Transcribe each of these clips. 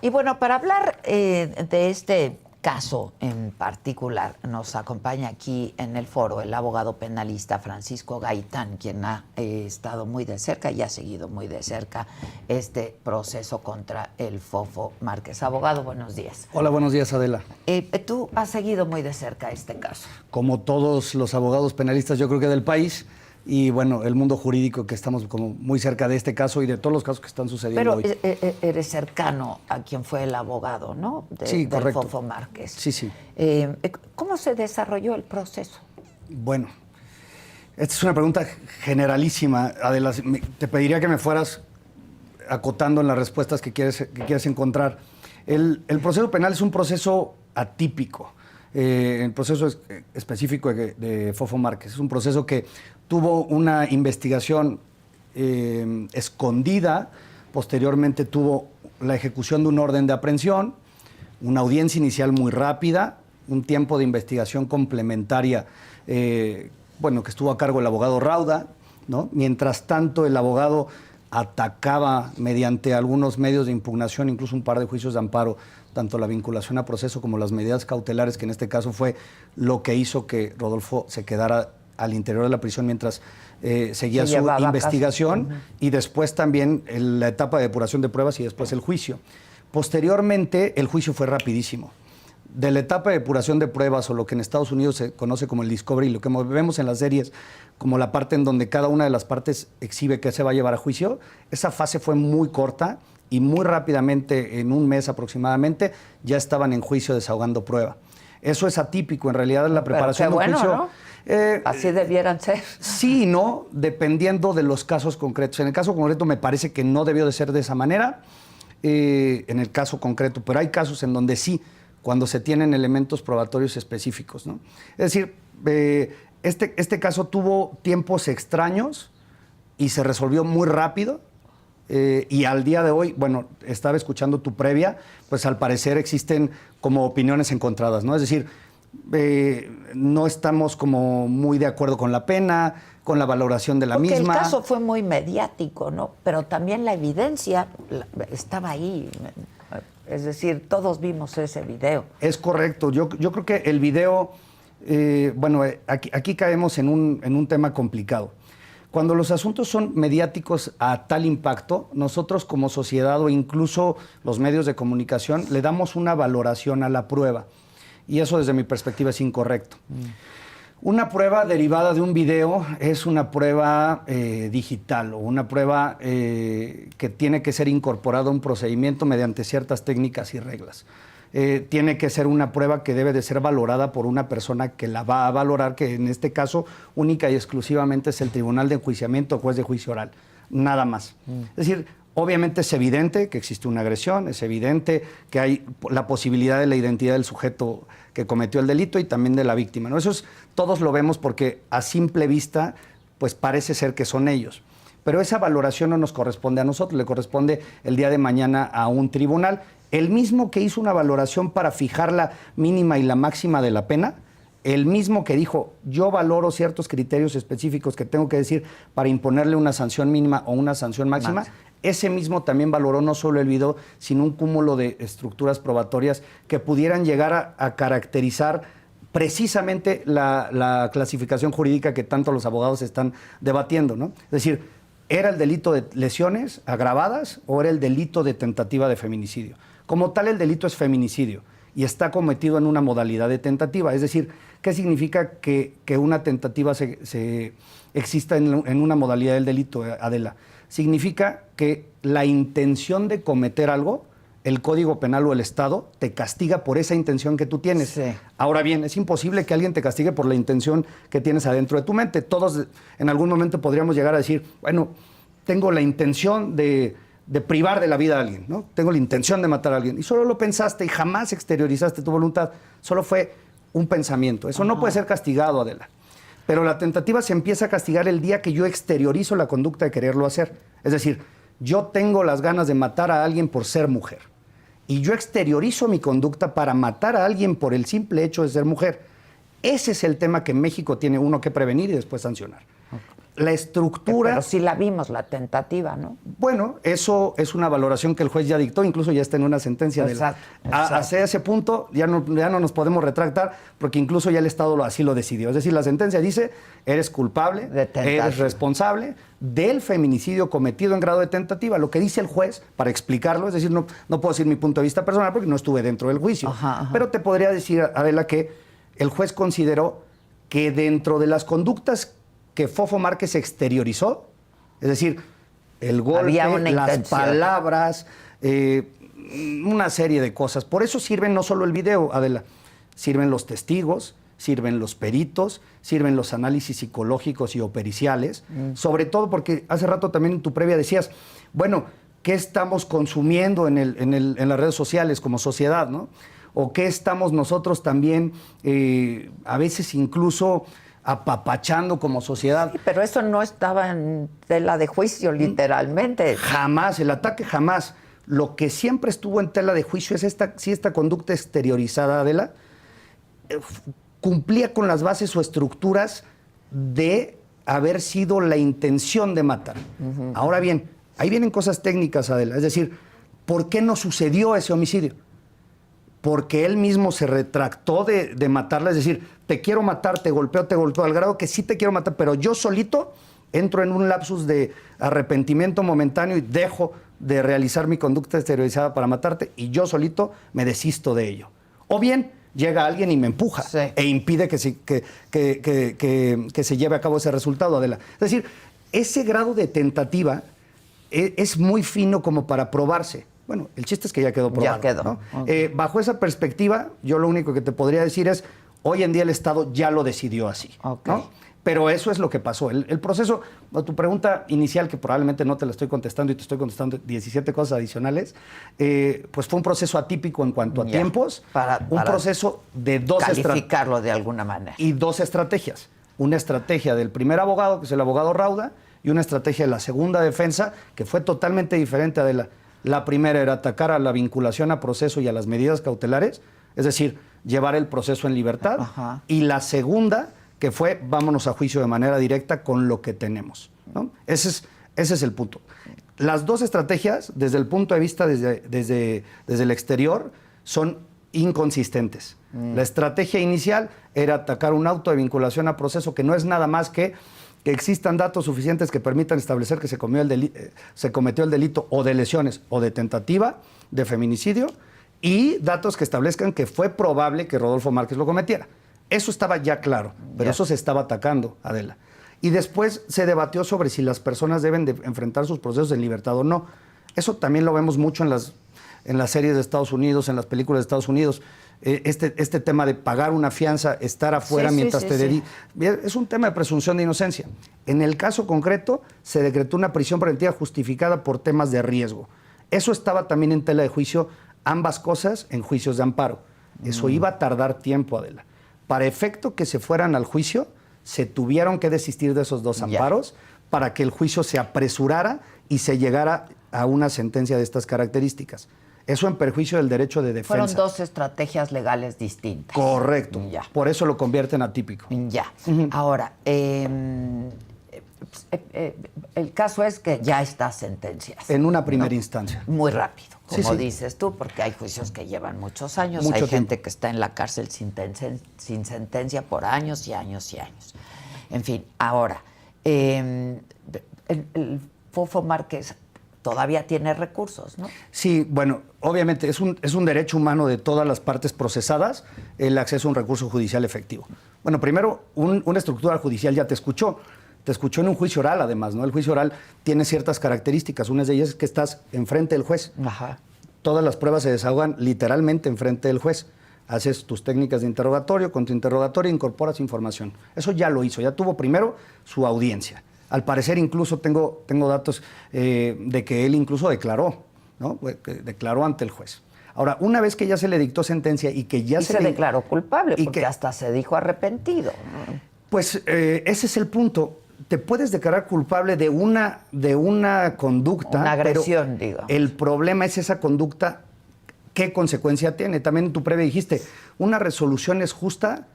Y bueno, para hablar de este caso en particular, nos acompaña aquí en el foro el abogado penalista Francisco Gaitán, quien ha estado muy de cerca y ha seguido muy de cerca este proceso contra el Fofo Márquez. Abogado, buenos días. Hola, buenos días, Adela. Tú has seguido muy de cerca este caso. Como todos los abogados penalistas, yo creo que del país, y bueno, el mundo jurídico, que estamos como muy cerca de este caso y de todos los casos que están sucediendo hoy. Pero eres cercano a quien fue el abogado, ¿no? Sí, del correcto. Fofo Márquez. Sí, sí. ¿Cómo se desarrolló el proceso? Bueno, esta es una pregunta generalísima, Adela. Te pediría que me fueras acotando en las respuestas que quieres encontrar. El proceso penal es un proceso atípico. El proceso específico de Fofo Márquez es un proceso que tuvo una investigación escondida, posteriormente tuvo la ejecución de un orden de aprehensión, una audiencia inicial muy rápida, un tiempo de investigación complementaria, que estuvo a cargo el abogado Rauda, ¿no? Mientras tanto, el abogado atacaba mediante algunos medios de impugnación, incluso un par de juicios de amparo, tanto la vinculación a proceso como las medidas cautelares, que en este caso fue lo que hizo que Rodolfo se quedara al interior de la prisión mientras seguía su investigación, y después también la etapa de depuración de pruebas y después el juicio. Posteriormente, el juicio fue rapidísimo. De la etapa de depuración de pruebas, o lo que en Estados Unidos se conoce como el discovery, lo que vemos en las series como la parte en donde cada una de las partes exhibe que se va a llevar a juicio, esa fase fue muy corta y muy rápidamente, en un mes aproximadamente, ya estaban en juicio desahogando prueba. Eso es atípico, en realidad la preparación de un juicio... ¿No? Así debieran ser. Sí y no, dependiendo de los casos concretos. En el caso concreto me parece que no debió de ser de esa manera, en el caso concreto, pero hay casos en donde sí, cuando se tienen elementos probatorios específicos, ¿no? Es decir, este caso tuvo tiempos extraños y se resolvió muy rápido, y al día de hoy, estaba escuchando tu previa, pues al parecer existen como opiniones encontradas, ¿no? Es decir, no estamos como muy de acuerdo con la pena, con la valoración de la misma. Porque el caso fue muy mediático, ¿no? Pero también la evidencia estaba ahí. Es decir, todos vimos ese video. Es correcto. Yo creo que el video, aquí caemos en un tema complicado. Cuando los asuntos son mediáticos a tal impacto, nosotros como sociedad o incluso los medios de comunicación le damos una valoración a la prueba. Y eso desde mi perspectiva es incorrecto. Una prueba derivada de un video es una prueba digital, o una prueba que tiene que ser incorporada a un procedimiento mediante ciertas técnicas y reglas. Tiene que ser una prueba que debe de ser valorada por una persona que la va a valorar, que en este caso única y exclusivamente es el Tribunal de Enjuiciamiento o juez de juicio oral, nada más. Es decir, obviamente es evidente que existe una agresión, es evidente que hay la posibilidad de la identidad del sujeto que cometió el delito y también de la víctima, ¿no? Todos lo vemos porque a simple vista pues parece ser que son ellos. Pero esa valoración no nos corresponde a nosotros, le corresponde el día de mañana a un tribunal, el mismo que hizo una valoración para fijar la mínima y la máxima de la pena, el mismo que dijo, yo valoro ciertos criterios específicos que tengo que decir para imponerle una sanción mínima o una sanción máxima. Ese mismo también valoró no solo el video, sino un cúmulo de estructuras probatorias que pudieran llegar a caracterizar precisamente la clasificación jurídica que tanto los abogados están debatiendo, ¿no? Es decir, ¿era el delito de lesiones agravadas o era el delito de tentativa de feminicidio? Como tal, el delito es feminicidio y está cometido en una modalidad de tentativa. Es decir, ¿qué significa que una tentativa se exista en una modalidad del delito, Adela? Significa que la intención de cometer algo, el Código Penal o el Estado te castiga por esa intención que tú tienes. Sí. Ahora bien, es imposible que alguien te castigue por la intención que tienes adentro de tu mente. Todos en algún momento podríamos llegar a decir, tengo la intención de privar de la vida a alguien, ¿no? Tengo la intención de matar a alguien. Y solo lo pensaste y jamás exteriorizaste tu voluntad. Solo fue un pensamiento. Eso no puede ser castigado, Adela. Pero la tentativa se empieza a castigar el día que yo exteriorizo la conducta de quererlo hacer. Es decir, yo tengo las ganas de matar a alguien por ser mujer. Y yo exteriorizo mi conducta para matar a alguien por el simple hecho de ser mujer. Ese es el tema que México tiene uno que prevenir y después sancionar. la estructura... Pero sí la vimos, la tentativa, ¿no? Bueno, eso es una valoración que el juez ya dictó, incluso ya está en una sentencia. Exacto. Hacia ese punto ya no nos podemos retractar, porque incluso ya el Estado así lo decidió. Es decir, la sentencia dice, eres culpable, eres responsable del feminicidio cometido en grado de tentativa. Lo que dice el juez, para explicarlo, es decir, no puedo decir mi punto de vista personal porque no estuve dentro del juicio. Ajá. Pero te podría decir, Adela, que el juez consideró que dentro de las conductas que Fofo Márquez exteriorizó, es decir, el golpe, las palabras, una serie de cosas. Por eso sirven no solo el video, Adela, sirven los testigos, sirven los peritos, sirven los análisis psicológicos y o periciales, sobre todo porque hace rato también en tu previa decías, bueno, ¿qué estamos consumiendo en las redes sociales como sociedad, no? O qué estamos nosotros también, a veces incluso apapachando como sociedad. Sí, pero eso no estaba en tela de juicio, literalmente. Jamás, el ataque jamás. Lo que siempre estuvo en tela de juicio es esta conducta exteriorizada, Adela, cumplía con las bases o estructuras de haber sido la intención de matar. Ahora bien, ahí vienen cosas técnicas, Adela. Es decir, ¿por qué no sucedió ese homicidio? Porque él mismo se retractó de matarla, es decir, te quiero matar, te golpeo, al grado que sí te quiero matar, pero yo solito entro en un lapsus de arrepentimiento momentáneo y dejo de realizar mi conducta exteriorizada para matarte y yo solito me desisto de ello. O bien llega alguien y me empuja e impide que se lleve a cabo ese resultado, Adela. Es decir, ese grado de tentativa es muy fino como para probarse. Bueno, el chiste es que ya quedó probado. Ya quedó. ¿No? Okay. Bajo esa perspectiva, yo lo único que te podría decir es, hoy en día el Estado ya lo decidió así. Okay. ¿No? Pero eso es lo que pasó. El proceso, tu pregunta inicial, que probablemente no te la estoy contestando y te estoy contestando 17 cosas adicionales, pues fue un proceso atípico en cuanto a tiempos. Un proceso de dos calificarlo de alguna manera. Y dos estrategias. Una estrategia del primer abogado, que es el abogado Rauda, y una estrategia de la segunda defensa, que fue totalmente diferente de la primera era atacar a la vinculación a proceso y a las medidas cautelares, es decir, llevar el proceso en libertad. Ajá. Y la segunda, que fue vámonos a juicio de manera directa con lo que tenemos, ¿no? Ese es el punto. Las dos estrategias, desde el punto de vista desde el exterior, son inconsistentes. La estrategia inicial era atacar un auto de vinculación a proceso, que no es nada más que existan datos suficientes que permitan establecer que se cometió el delito o de lesiones o de tentativa de feminicidio y datos que establezcan que fue probable que Rodolfo Márquez lo cometiera. Eso estaba ya claro, pero eso se estaba atacando, Adela. Y después se debatió sobre si las personas deben de enfrentar sus procesos en libertad o no. Eso también lo vemos mucho en las series de Estados Unidos, en las películas de Estados Unidos. Este tema de pagar una fianza, estar afuera mientras te dedicas. Es un tema de presunción de inocencia. En el caso concreto, se decretó una prisión preventiva justificada por temas de riesgo. Eso estaba también en tela de juicio, ambas cosas en juicios de amparo. Eso iba a tardar tiempo, Adela. Para efecto que se fueran al juicio, se tuvieron que desistir de esos dos amparos para que el juicio se apresurara y se llegara a una sentencia de estas características. Eso en perjuicio del derecho de defensa. Fueron dos estrategias legales distintas. Correcto. Ya. Por eso lo convierten atípico. Ya. Ahora, el caso es que ya está sentencias. En una primera instancia. Muy rápido, como Sí. dices tú, porque hay juicios que llevan muchos años. Mucho hay tiempo. gente que está en la cárcel sin sentencia por años y años y años. En fin, ahora, el Fofo Márquez todavía tiene recursos, ¿no? Sí, bueno, obviamente es un derecho humano de todas las partes procesadas el acceso a un recurso judicial efectivo. Bueno, primero, una estructura judicial ya te escuchó en un juicio oral, además, ¿no? El juicio oral tiene ciertas características. Una de ellas es que estás enfrente del juez. Ajá. Todas las pruebas se desahogan literalmente enfrente del juez. Haces tus técnicas de interrogatorio, con tu interrogatorio incorporas información. Eso ya lo hizo, ya tuvo primero su audiencia. Al parecer incluso tengo datos de que él incluso declaró, ¿no? Que declaró ante el juez. Ahora, una vez que ya se le dictó sentencia y que ya y se declaró culpable, y porque hasta se dijo arrepentido, ¿no? Pues ese es el punto. Te puedes declarar culpable de una conducta. Una agresión, pero digamos. El problema es esa conducta, ¿qué consecuencia tiene? También tú previa dijiste, una resolución es justa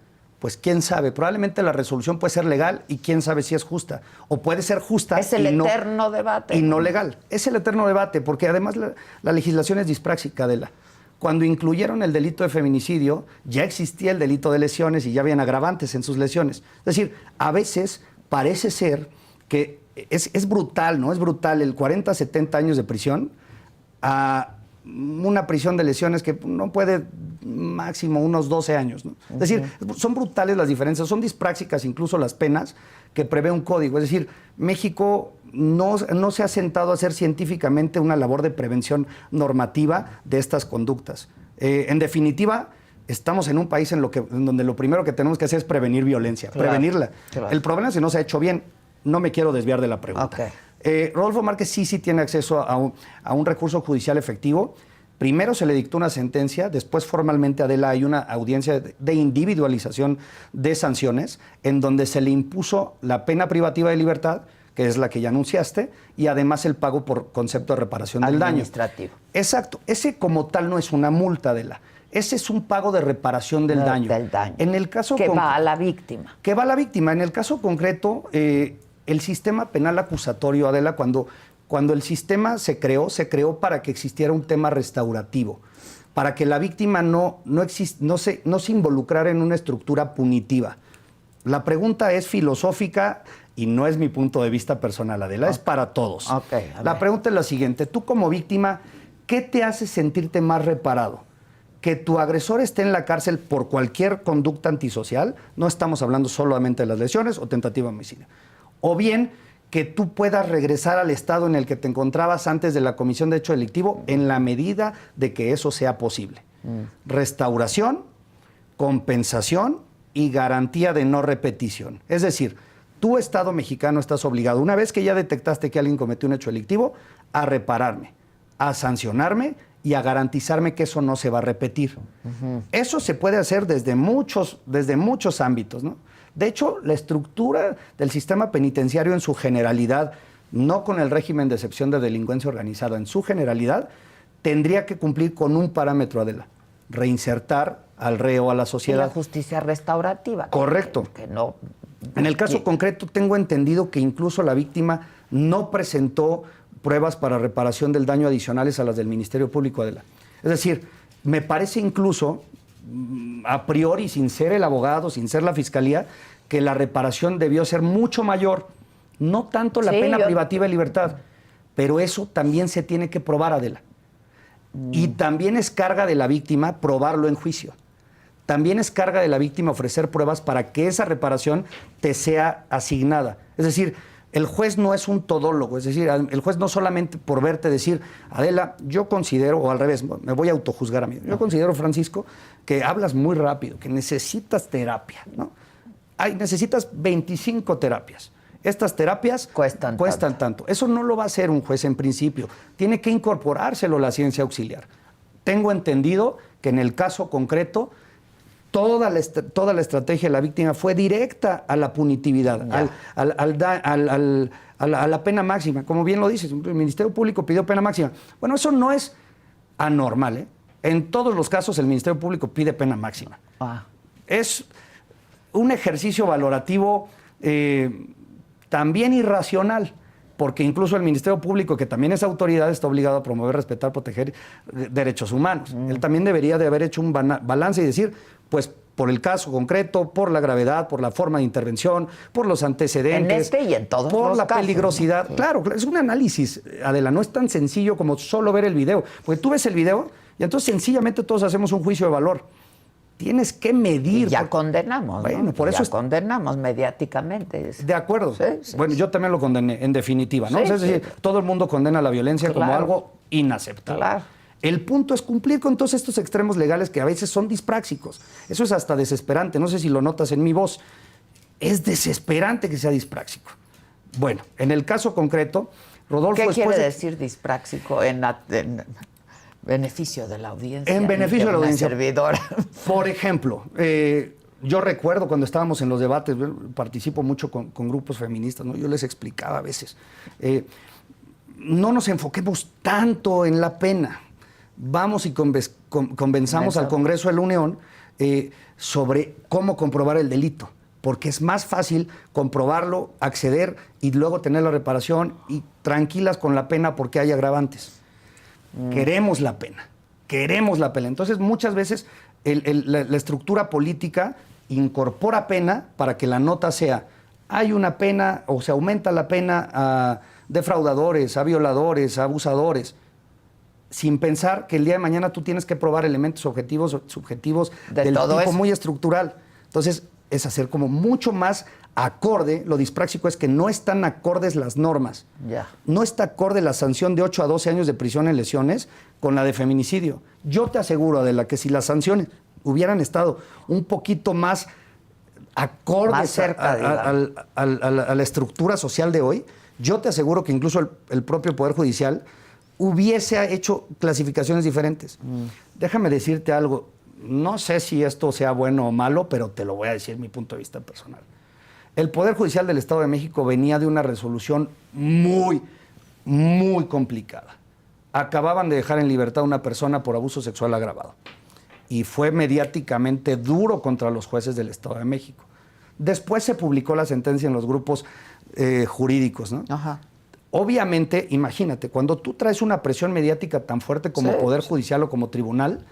pues quién sabe, probablemente la resolución puede ser legal y quién sabe si es justa. O puede ser justa es el eterno debate. Y no legal. Es el eterno debate, porque además la legislación es dispráctica, Adela. Cuando incluyeron el delito de feminicidio, ya existía el delito de lesiones y ya habían agravantes en sus lesiones. Es decir, a veces parece ser que es brutal, ¿no? Es brutal el 40 a 70 años de prisión a una prisión de lesiones que no puede máximo unos 12 años, ¿no? Es decir, son brutales las diferencias, son disprácticas incluso las penas que prevé un código. Es decir, México no se ha sentado a hacer científicamente una labor de prevención normativa de estas conductas. En definitiva, estamos en un país en donde lo primero que tenemos que hacer es prevenir violencia, prevenirla. Claro. El problema es que no se ha hecho bien. No me quiero desviar de la pregunta. Okay. Rodolfo Márquez sí tiene acceso a un recurso judicial efectivo. Primero se le dictó una sentencia, después formalmente, Adela, hay una audiencia de individualización de sanciones en donde se le impuso la pena privativa de libertad, que es la que ya anunciaste, y además el pago por concepto de reparación del daño. Administrativo. Exacto. Ese como tal no es una multa, Adela. Ese es un pago de reparación del daño. Del daño. En el caso que va a la víctima. Que va a la víctima. En el caso concreto, el sistema penal acusatorio, Adela, cuando el sistema se creó para que existiera un tema restaurativo, para que la víctima no se involucrara en una estructura punitiva. La pregunta es filosófica y no es mi punto de vista personal, Adela, es para todos. La pregunta es la siguiente: tú como víctima, ¿qué te hace sentirte más reparado? Que tu agresor esté en la cárcel por cualquier conducta antisocial, no estamos hablando solamente de las lesiones o tentativa de homicidio, o bien que tú puedas regresar al estado en el que te encontrabas antes de la comisión de hecho delictivo en la medida de que eso sea posible. Restauración, compensación y garantía de no repetición. Es decir, tú, Estado mexicano, estás obligado, una vez que ya detectaste que alguien cometió un hecho delictivo, a repararme, a sancionarme y a garantizarme que eso no se va a repetir. Eso se puede hacer desde muchos ámbitos, ¿no? De hecho, la estructura del sistema penitenciario en su generalidad, no con el régimen de excepción de delincuencia organizada, en su generalidad, tendría que cumplir con un parámetro, Adela: reinsertar al reo a la sociedad. Y la justicia restaurativa. Correcto. Que no... En el caso concreto, tengo entendido que incluso la víctima no presentó pruebas para reparación del daño adicionales a las del Ministerio Público, Adela. Es decir, me parece incluso, a priori, sin ser el abogado, sin ser la fiscalía, que la reparación debió ser mucho mayor. No tanto la pena privativa de libertad, pero eso también se tiene que probar, Adela. Y también es carga de la víctima probarlo en juicio. También es carga de la víctima ofrecer pruebas para que esa reparación te sea asignada. Es decir, el juez no es un todólogo, es decir, el juez no solamente por verte decir: Adela, yo considero, o al revés, me voy a autojuzgar a mí. Yo considero, Francisco, que hablas muy rápido, que necesitas terapia, ¿no? Necesitas 25 terapias. Estas terapias cuestan tanto. Eso no lo va a hacer un juez en principio. Tiene que incorporárselo la ciencia auxiliar. Tengo entendido que en el caso concreto, toda la estrategia de la víctima fue directa a la punitividad, a la pena máxima. Como bien lo dices, el Ministerio Público pidió pena máxima. Bueno, eso no es anormal, ¿eh? En todos los casos el Ministerio Público pide pena máxima. Es un ejercicio valorativo también irracional, porque incluso el Ministerio Público, que también es autoridad, está obligado a promover, respetar, proteger derechos humanos. Él también debería de haber hecho un balance y decir, pues, por el caso concreto, por la gravedad, por la forma de intervención, por los antecedentes. En y en todos por los la casos, peligrosidad. ¿no? Claro, es un análisis, Adela, no es tan sencillo como solo ver el video. Porque tú ves el video y entonces sencillamente todos hacemos un juicio de valor. Tienes que medir. Y ya condenamos, bueno, ¿no? por eso condenamos mediáticamente. De acuerdo. Sí, bueno, yo también lo condené, en definitiva, ¿no? Sí, o sea, es decir, todo el mundo condena la violencia como algo inaceptable. Claro. El punto es cumplir con todos estos extremos legales que a veces son disprácticos. Eso es hasta desesperante. No sé si lo notas en mi voz. Es desesperante que sea dispráctico. Bueno, en el caso concreto, Rodolfo... ¿Qué quiere decir dispráctico en beneficio de la audiencia? En beneficio de la audiencia. Servidora. Por ejemplo, yo recuerdo cuando estábamos en los debates, participo mucho con grupos feministas, ¿no? Yo les explicaba a veces, no nos enfoquemos tanto en la pena. vamos y convenzamos al Congreso de la Unión sobre cómo comprobar el delito, porque es más fácil comprobarlo, acceder y luego tener la reparación y tranquilas con la pena porque hay agravantes. Queremos la pena. Entonces, muchas veces la estructura política incorpora pena para que la nota sea, hay una pena o se aumenta la pena a defraudadores, a violadores, a abusadores, sin pensar que el día de mañana tú tienes que probar elementos objetivos, subjetivos del tipo eso. Muy estructural. Entonces, es hacer como mucho más acorde, lo dispráctico es que no están acordes las normas. Ya. No está acorde la sanción de 8 a 12 años de prisión en lesiones con la de feminicidio. Yo te aseguro, Adela, que si las sanciones hubieran estado un poquito más acordes más cerca, a la estructura social de hoy, yo te aseguro que incluso el propio Poder Judicial hubiese hecho clasificaciones diferentes. Déjame decirte algo, no sé si esto sea bueno o malo, pero te lo voy a decir mi punto de vista personal. El Poder Judicial del Estado de México venía de una resolución muy, muy complicada. Acababan de dejar en libertad a una persona por abuso sexual agravado. Y fue mediáticamente duro contra los jueces del Estado de México. Después se publicó la sentencia en los grupos jurídicos, ¿no? Ajá. Obviamente, imagínate, cuando tú traes una presión mediática tan fuerte como Poder Judicial o como tribunal,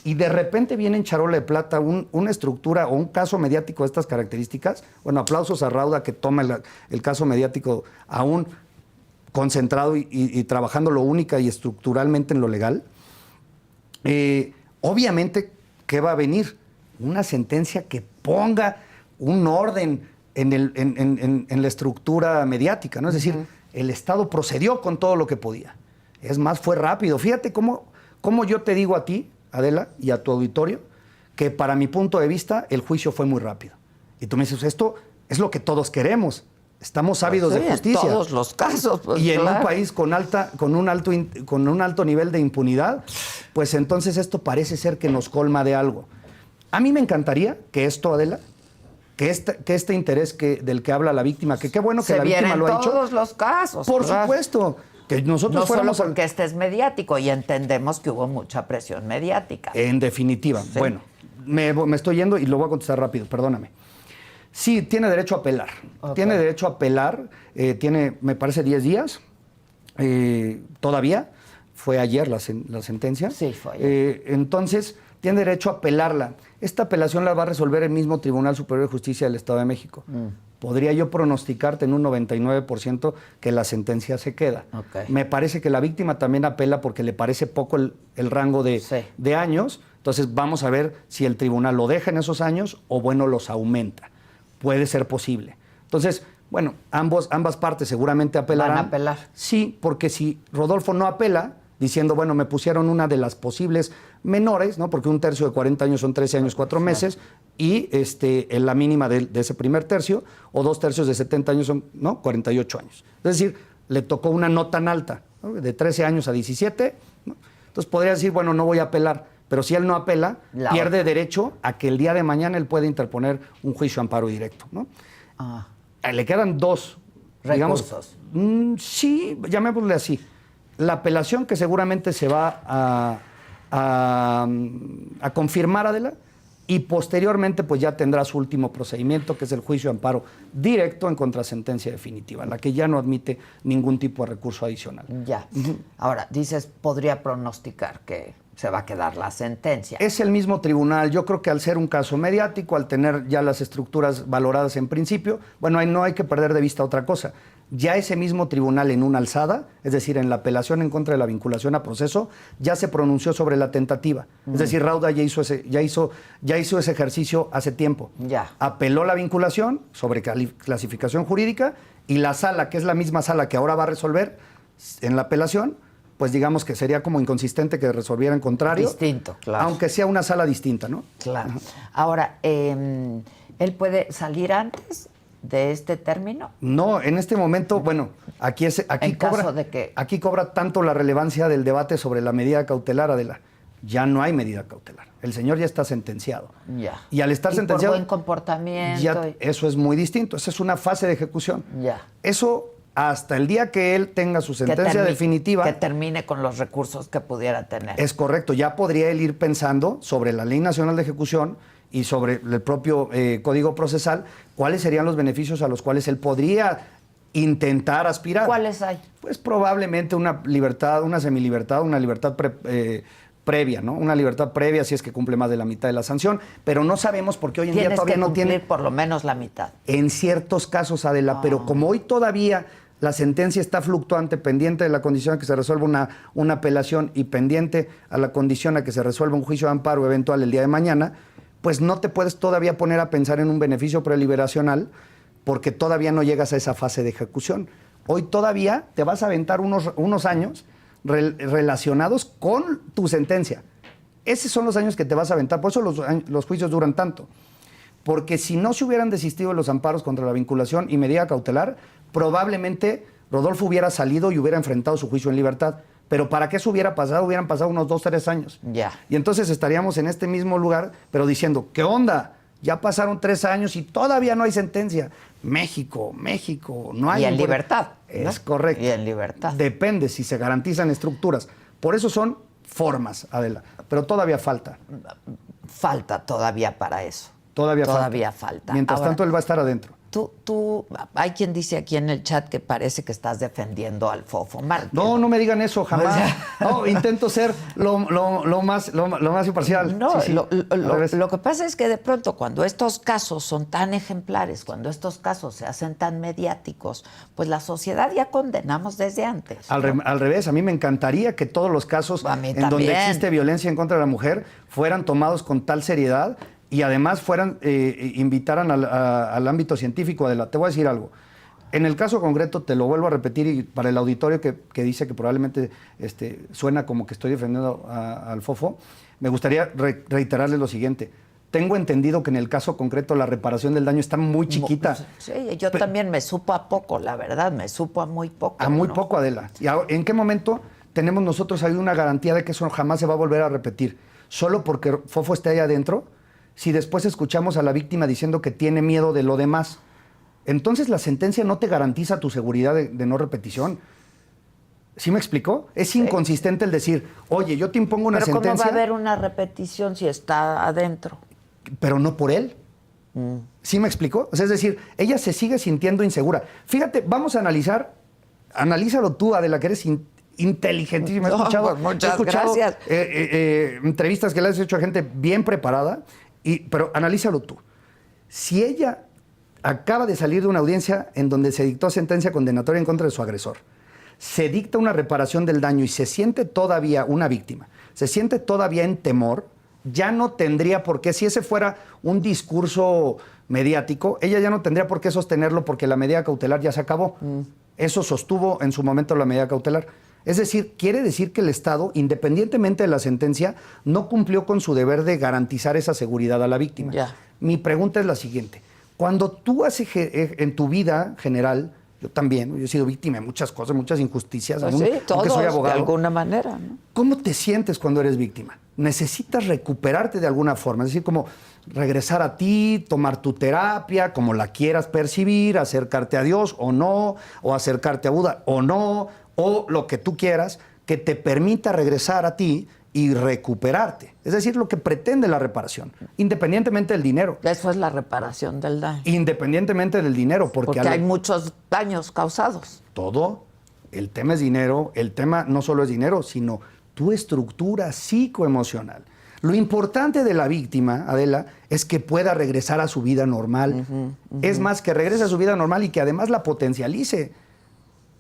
y de repente viene en charola de plata una estructura o un caso mediático de estas características, bueno, aplausos a Rauda que toma el caso mediático aún concentrado y trabajándolo única y estructuralmente en lo legal, obviamente, ¿qué va a venir? Una sentencia que ponga un orden en la estructura mediática, ¿no? Es decir, el Estado procedió con todo lo que podía. Es más, fue rápido. Fíjate cómo yo te digo a ti, Adela, y a tu auditorio, que para mi punto de vista el juicio fue muy rápido. Y tú me dices, esto es lo que todos queremos. Estamos ávidos de justicia. En todos los casos. Pues, y en un país con un alto nivel de impunidad, pues entonces esto parece ser que nos colma de algo. A mí me encantaría que esto, Adela, que este interés del que habla la víctima, que qué bueno que la víctima lo ha dicho. En todos los casos. Por supuesto. Que nosotros no solo porque este es mediático y entendemos que hubo mucha presión mediática. En definitiva. Sí. Bueno, me estoy yendo y lo voy a contestar rápido, perdóname. Sí, tiene derecho a apelar. Okay. Tiene derecho a apelar. Tiene, me parece, 10 días. Todavía. Fue ayer la sentencia. Sí, fue ayer. Entonces, tiene derecho a apelarla. Esta apelación la va a resolver el mismo Tribunal Superior de Justicia del Estado de México. Podría yo pronosticarte en un 99% que la sentencia se queda. Okay. Me parece que la víctima también apela porque le parece poco el rango de años. Entonces vamos a ver si el tribunal lo deja en esos años o, bueno, los aumenta. Puede ser posible. Entonces, bueno, ambas partes seguramente apelarán. ¿Van a apelar? Sí, porque si Rodolfo no apela, diciendo, bueno, me pusieron una de las posibles menores, ¿no? Porque un tercio de 40 años son 13 años, 4 meses, y en la mínima de ese primer tercio, o 2 tercios de 70 años son, ¿no? 48 años. Es decir, le tocó una no tan alta, ¿no? De 13 años a 17, ¿no? Entonces podría decir, bueno, no voy a apelar, pero si él no apela, pierde derecho a que el día de mañana él pueda interponer un juicio de amparo directo, ¿no? Le quedan 2, recursos. Digamos, sí, llamémosle así. La apelación que seguramente se va a confirmar, Adela, y posteriormente pues ya tendrá su último procedimiento, que es el juicio de amparo directo en contrasentencia definitiva, la que ya no admite ningún tipo de recurso adicional. Ya. Ahora, dices, podría pronosticar que se va a quedar la sentencia. Es el mismo tribunal. Yo creo que al ser un caso mediático, al tener ya las estructuras valoradas en principio, bueno, no hay que perder de vista otra cosa. Ya ese mismo tribunal en una alzada, es decir, en la apelación en contra de la vinculación a proceso, ya se pronunció sobre la tentativa. Es decir, Rauda ya hizo ese ejercicio hace tiempo. Ya. Apeló la vinculación sobre clasificación jurídica y la sala, que es la misma sala que ahora va a resolver en la apelación, pues digamos que sería como inconsistente que resolviera en contrario. Distinto, claro. Aunque sea una sala distinta, ¿no? Claro. Ahora, ¿él puede salir antes de este término? No, en este momento, bueno, aquí cobra tanto la relevancia del debate sobre la medida cautelar, Adela. Ya no hay medida cautelar. El señor ya está sentenciado. Ya. Y al estar sentenciado, por buen comportamiento. Ya, eso es muy distinto. Esa es una fase de ejecución. Ya. Eso hasta el día que él tenga su sentencia definitiva. Que termine con los recursos que pudiera tener. Es correcto, ya podría él ir pensando sobre la Ley Nacional de Ejecución y sobre el propio Código Procesal, cuáles serían los beneficios a los cuales él podría intentar aspirar. ¿Cuáles hay? Pues probablemente una libertad, una semilibertad, una libertad previa, ¿no? Una libertad previa si es que cumple más de la mitad de la sanción, pero no sabemos porque hoy en día todavía no tiene... por lo menos la mitad. En ciertos casos, Adela, pero como hoy todavía la sentencia está fluctuante, pendiente de la condición a que se resuelva una apelación y pendiente a la condición a que se resuelva un juicio de amparo eventual el día de mañana, pues no te puedes todavía poner a pensar en un beneficio preliberacional porque todavía no llegas a esa fase de ejecución. Hoy todavía te vas a aventar unos años relacionados con tu sentencia. Esos son los años que te vas a aventar, por eso los juicios duran tanto. Porque si no se hubieran desistido los amparos contra la vinculación y medida cautelar, probablemente Rodolfo hubiera salido y hubiera enfrentado su juicio en libertad. Pero para que eso hubiera pasado, hubieran pasado unos 2, 3 años. Ya. Y entonces estaríamos en este mismo lugar, pero diciendo, ¿qué onda? Ya pasaron 3 años y todavía no hay sentencia. México, no hay... Y en libertad. Es correcto. Y en libertad. Depende si se garantizan estructuras. Por eso son formas, Adela. Pero todavía falta. Falta todavía para eso. Todavía falta. Mientras Ahora, tanto, él va a estar adentro. Hay quien dice aquí en el chat que parece que estás defendiendo al Fofo Márquez. No me digan eso, jamás. No, intento ser lo más imparcial. No, sí. Lo que pasa es que de pronto cuando estos casos son tan ejemplares, cuando estos casos se hacen tan mediáticos, pues la sociedad ya condenamos desde antes. Al revés, a mí me encantaría que todos los casos en donde existe violencia en contra de la mujer fueran tomados con tal seriedad y además invitaran al ámbito científico. Te voy a decir algo. En el caso concreto, te lo vuelvo a repetir, y para el auditorio que dice que probablemente suena como que estoy defendiendo al Fofo, me gustaría reiterarle lo siguiente. Tengo entendido que en el caso concreto la reparación del daño está muy chiquita. Sí, yo también me supo a poco, la verdad, me supo a muy poco. A muy poco, Adela. ¿Y en qué momento tenemos nosotros ahí una garantía de que eso jamás se va a volver a repetir? Solo porque Fofo esté ahí adentro. Si después escuchamos a la víctima diciendo que tiene miedo de lo demás, entonces la sentencia no te garantiza tu seguridad de no repetición. ¿Sí me explicó? Es inconsistente el decir, oye, yo te impongo una sentencia... Pero ¿cómo va a haber una repetición si está adentro? Pero no por él. ¿Sí me explicó? O sea, es decir, ella se sigue sintiendo insegura. Fíjate, vamos a analízalo tú, Adela, que eres inteligentísima. He escuchado, gracias. Entrevistas que le has hecho a gente bien preparada. Pero analízalo tú. Si ella acaba de salir de una audiencia en donde se dictó sentencia condenatoria en contra de su agresor, se dicta una reparación del daño y se siente todavía una víctima, se siente todavía en temor, ya no tendría por qué, si ese fuera un discurso mediático, ella ya no tendría por qué sostenerlo porque la medida cautelar ya se acabó. Eso sostuvo en su momento la medida cautelar. Es decir, quiere decir que el Estado, independientemente de la sentencia, no cumplió con su deber de garantizar esa seguridad a la víctima. Ya. Mi pregunta es la siguiente. Cuando tú haces en tu vida general, yo también, yo he sido víctima de muchas cosas, muchas injusticias, Pues sí, aunque soy todos, abogado. de alguna manera, ¿no? ¿Cómo te sientes cuando eres víctima? Necesitas recuperarte de alguna forma, es decir, como regresar a ti, tomar tu terapia, como la quieras percibir, acercarte a Dios o no, o acercarte a Buda o no, o lo que tú quieras, que te permita regresar a ti y recuperarte. Es decir, lo que pretende la reparación, independientemente del dinero. Eso es la reparación del daño. Independientemente del dinero, porque hay muchos daños causados. Todo. El tema es dinero. El tema no solo es dinero, sino tu estructura psicoemocional. Lo importante de la víctima, Adela, es que pueda regresar a su vida normal. Es más, que regrese a su vida normal y que además la potencialice,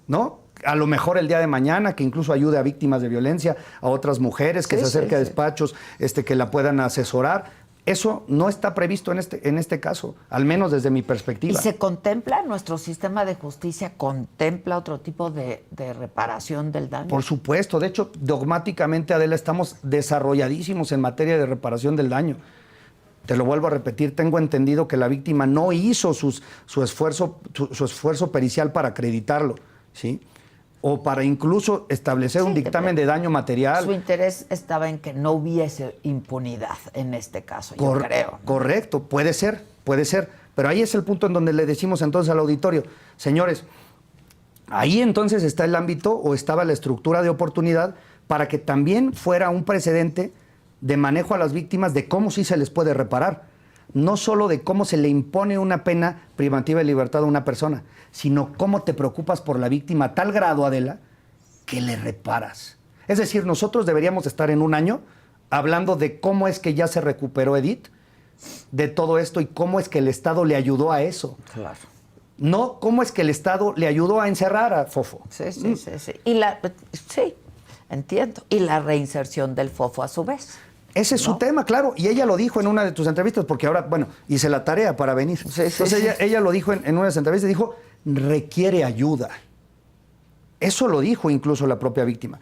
¿no? A lo mejor el día de mañana, que incluso ayude a víctimas de violencia, a otras mujeres, que se acerque a despachos, que la puedan asesorar. Eso no está previsto en este caso, al menos desde mi perspectiva. ¿Y se contempla, nuestro sistema de justicia contempla otro tipo de reparación del daño? Por supuesto. De hecho, dogmáticamente, Adela, estamos desarrolladísimos en materia de reparación del daño. Te lo vuelvo a repetir, tengo entendido que la víctima no hizo su esfuerzo pericial para acreditarlo, ¿sí? O para incluso establecer un dictamen de daño material. Su interés estaba en que no hubiese impunidad en este caso, yo creo, ¿no? Correcto, puede ser. Pero ahí es el punto en donde le decimos entonces al auditorio, señores, Ahí entonces está el ámbito o estaba la estructura de oportunidad para que también fuera un precedente de manejo a las víctimas de cómo sí se les puede reparar. No solo de cómo se le impone una pena privativa de libertad a una persona, sino cómo te preocupas por la víctima a tal grado, Adela, que le reparas. Es decir, nosotros deberíamos estar en un año hablando de cómo es que ya se recuperó Edith de todo esto y cómo es que el Estado le ayudó a eso. Claro. No cómo es que el Estado le ayudó a encerrar a Fofo. Sí. Sí, entiendo. Y la reinserción del Fofo a su vez. Ese es su tema, claro. Y ella lo dijo en una de tus entrevistas, porque ahora, bueno, hice la tarea para venir. Entonces ella lo dijo en una de las entrevistas, dijo, requiere ayuda. Eso lo dijo incluso la propia víctima.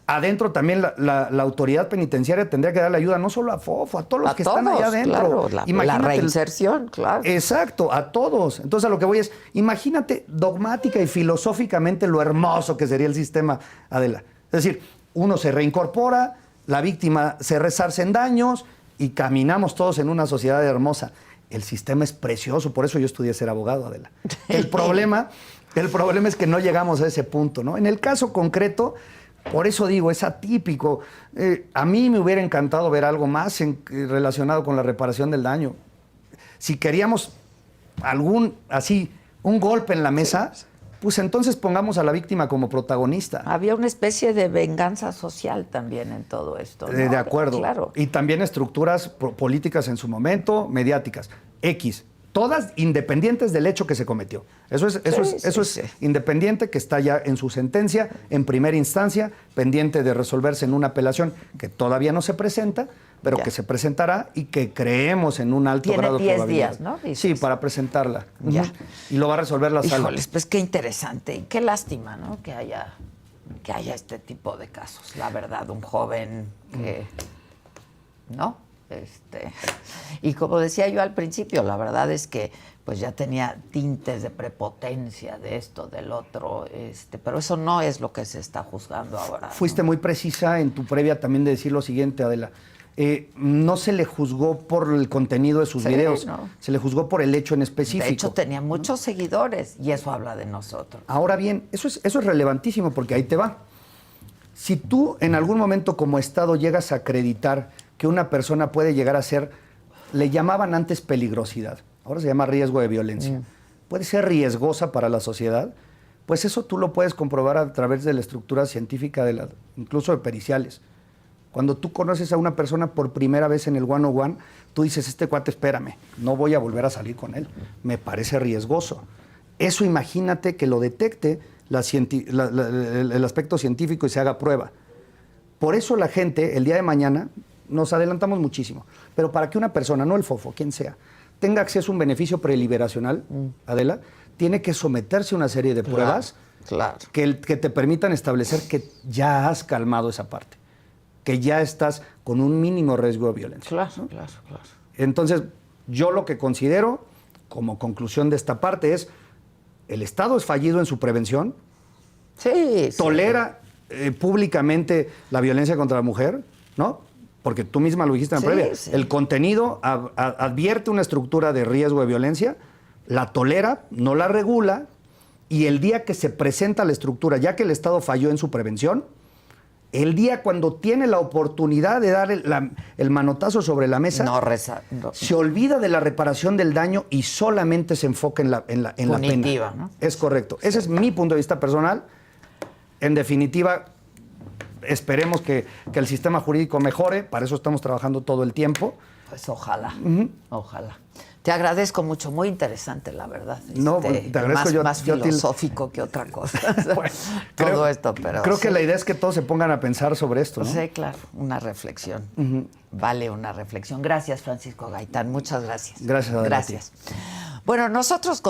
Adentro también la autoridad penitenciaria tendría que darle ayuda no solo a Fofo, a todos los que están allá adentro. Claro, la reinserción, claro. Exacto, a todos. Entonces a lo que voy es, imagínate dogmática y filosóficamente lo hermoso que sería el sistema, Adela. Es decir, uno se reincorpora, la víctima se resarce en daños y caminamos todos en una sociedad hermosa. El sistema es precioso, por eso yo estudié ser abogado, Adela. El problema es que no llegamos a ese punto, ¿no? En el caso concreto, por eso digo, es atípico. A mí me hubiera encantado ver algo más relacionado con la reparación del daño. Si queríamos un golpe en la mesa, pues entonces pongamos a la víctima como protagonista. Había una especie de venganza social también en todo esto, ¿no? De acuerdo. Claro. Y también estructuras políticas en su momento, mediáticas. Todas independientes del hecho que se cometió. Eso es independiente, que está ya en su sentencia, en primera instancia, pendiente de resolverse en una apelación que todavía no se presenta, pero que se presentará y que creemos en un alto grado de probabilidad. Tiene 10 días, ¿no? Dices. Sí, para presentarla. Ya. Y lo va a resolver la sala. Híjoles, pues qué interesante y qué lástima, ¿no? Que haya este tipo de casos. La verdad, un joven que, ¿no? Y como decía yo al principio, la verdad es que pues ya tenía tintes de prepotencia de esto, del otro, pero eso no es lo que se está juzgando ahora, ¿no? Fuiste muy precisa en tu previa también de decir lo siguiente, Adela. No se le juzgó por el contenido de sus videos, no. Se le juzgó por el hecho en específico. De hecho, tenía muchos seguidores y eso habla de nosotros. Ahora bien, eso es relevantísimo porque ahí te va. Si tú en algún momento como Estado llegas a acreditar que una persona puede llegar a ser, le llamaban antes peligrosidad, ahora se llama riesgo de violencia, puede ser riesgosa para la sociedad, pues eso tú lo puedes comprobar a través de la estructura científica, incluso de periciales. Cuando tú conoces a una persona por primera vez en el one-on-one, tú dices, este cuate, espérame, no voy a volver a salir con él, me parece riesgoso. Eso imagínate que lo detecte el aspecto científico y se haga prueba. Por eso la gente, el día de mañana, nos adelantamos muchísimo, pero para que una persona, no el Fofo, quien sea, tenga acceso a un beneficio preliberacional, Adela, tiene que someterse a una serie de pruebas que te permitan establecer que ya has calmado esa parte, que ya estás con un mínimo riesgo de violencia. Claro. Entonces, yo lo que considero, como conclusión de esta parte, es el Estado es fallido en su prevención, tolera públicamente la violencia contra la mujer, ¿no? Porque tú misma lo dijiste en la previa. El contenido advierte una estructura de riesgo de violencia, la tolera, no la regula, y el día que se presenta la estructura, ya que el Estado falló en su prevención, el día cuando tiene la oportunidad de dar el manotazo sobre la mesa, se olvida de la reparación del daño y solamente se enfoca en la pena. ¿No? Es correcto. Ese es mi punto de vista personal. En definitiva, esperemos que el sistema jurídico mejore. Para eso estamos trabajando todo el tiempo. Pues ojalá, ojalá. Te agradezco mucho, muy interesante, la verdad. No, te agradezco más filosófico que otra cosa. Bueno, todo esto, pero creo que la idea es que todos se pongan a pensar sobre esto, ¿no? Sí, claro, una reflexión. Vale una reflexión. Gracias, Francisco Gaitán. Muchas gracias. Gracias, Adela. Gracias. Bueno, nosotros